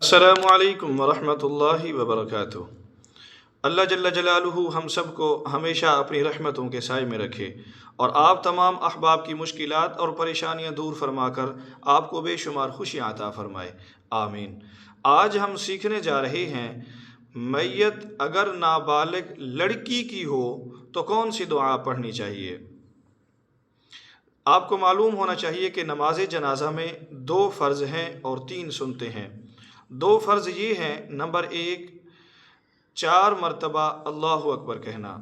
السلام علیکم ورحمۃ اللہ وبرکاتہ۔ اللہ جل جلالہ ہم سب کو ہمیشہ اپنی رحمتوں کے سائے میں رکھے اور آپ تمام احباب کی مشکلات اور پریشانیاں دور فرما کر آپ کو بے شمار خوشیاں عطا فرمائے، آمین۔ آج ہم سیکھنے جا رہے ہیں میت اگر نابالغ لڑکی کی ہو تو کون سی دعا پڑھنی چاہیے۔ آپ کو معلوم ہونا چاہیے کہ نماز جنازہ میں 2 فرض ہیں اور 3 سنتیں ہیں۔ 2 فرض یہ ہیں، نمبر 1 4 مرتبہ اللہ اکبر کہنا،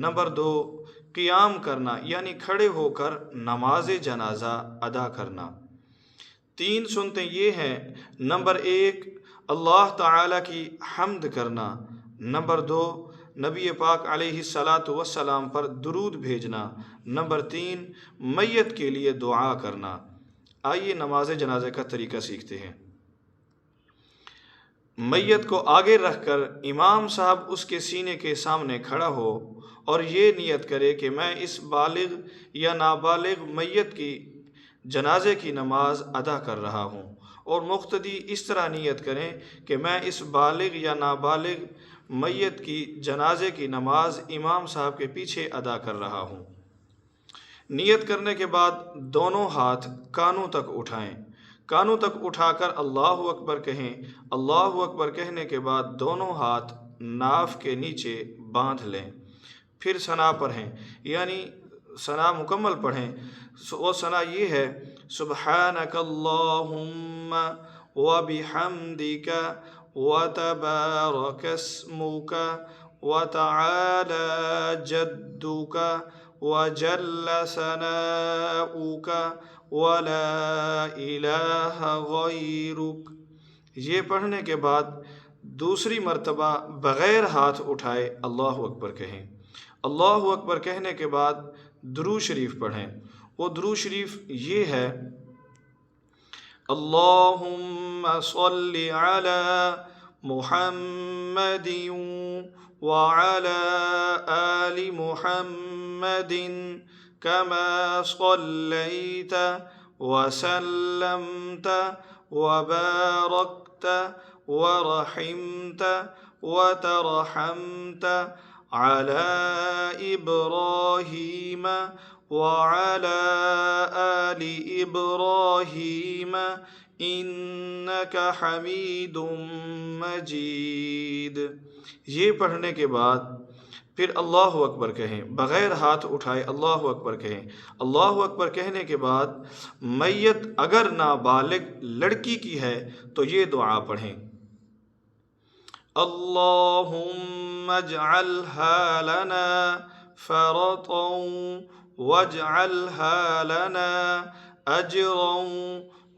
نمبر 2 قیام کرنا یعنی کھڑے ہو کر نماز جنازہ ادا کرنا۔ 3 سنتیں یہ ہیں، نمبر 1 اللہ تعالیٰ کی حمد کرنا، نمبر 2 نبی پاک علیہ الصلاۃ والسلام پر درود بھیجنا، نمبر 3 میت کے لیے دعا کرنا۔ آئیے نماز جنازہ کا طریقہ سیکھتے ہیں۔ میت کو آگے رکھ کر امام صاحب اس کے سینے کے سامنے کھڑا ہو اور یہ نیت کرے کہ میں اس بالغ یا نابالغ میت کی جنازے کی نماز ادا کر رہا ہوں، اور مقتدی اس طرح نیت کریں کہ میں اس بالغ یا نابالغ میت کی جنازے کی نماز امام صاحب کے پیچھے ادا کر رہا ہوں۔ نیت کرنے کے بعد دونوں ہاتھ کانوں تک اٹھائیں، کانوں تک اٹھا کر اللہ اکبر کہیں۔ اللہ اکبر کہنے کے بعد دونوں ہاتھ ناف کے نیچے باندھ لیں، پھر ثنا پڑھیں، یعنی ثنا مکمل پڑھیں۔ وہ ثنا یہ ہے، سبحانک اللہم وبحمدک وتبارک اسمک وتعالی جدک وجل ثناؤک ولا الہ غیرک۔ یہ پڑھنے کے بعد دوسری مرتبہ بغیر ہاتھ اٹھائے اللہ اکبر کہیں۔ اللہ اکبر کہنے کے بعد درود شریف پڑھیں۔ وہ درود شریف یہ ہے، اللہم صلی علی محمد وعلی آل محمد كما صليت وسلمت وباركت ورحمت وترحمت على إبراهيم وعلى آل إبراهيم إنك حميد مجيد۔ یہ پڑھنے کے بعد پھر اللہ اکبر کہیں، بغیر ہاتھ اٹھائے اللہ اکبر کہیں۔ اللہ اکبر کہنے کے بعد میت اگر نابالغ لڑکی کی ہے تو یہ دعا پڑھیں، اللہم اجعلها لنا فرطا واجعلها لنا اجرا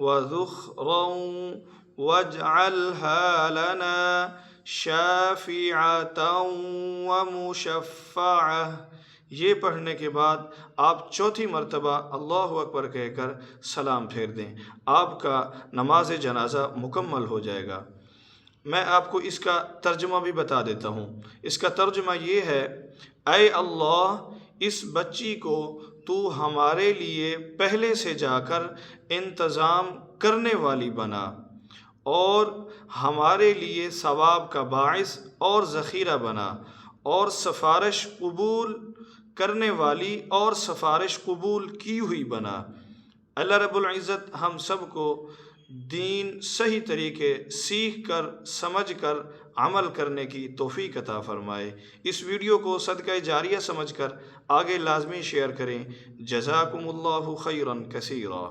وذخرا واجعلها لنا شافعة ومشفعة۔ یہ پڑھنے کے بعد آپ 4تھی مرتبہ اللہ اکبر کہہ کر سلام پھیر دیں، آپ کا نماز جنازہ مکمل ہو جائے گا۔ میں آپ کو اس کا ترجمہ بھی بتا دیتا ہوں۔ اس کا ترجمہ یہ ہے، اے اللہ اس بچی کو تو ہمارے لیے پہلے سے جا کر انتظام کرنے والی بنا، اور ہمارے لیے ثواب کا باعث اور ذخیرہ بنا، اور سفارش قبول کرنے والی اور سفارش قبول کی ہوئی بنا۔ اللہ رب العزت ہم سب کو دین صحیح طریقے سیکھ کر سمجھ کر عمل کرنے کی توفیق عطا فرمائے۔ اس ویڈیو کو صدقہ جاریہ سمجھ کر آگے لازمی شیئر کریں۔ جزاکم اللہ خیرا کثیرا۔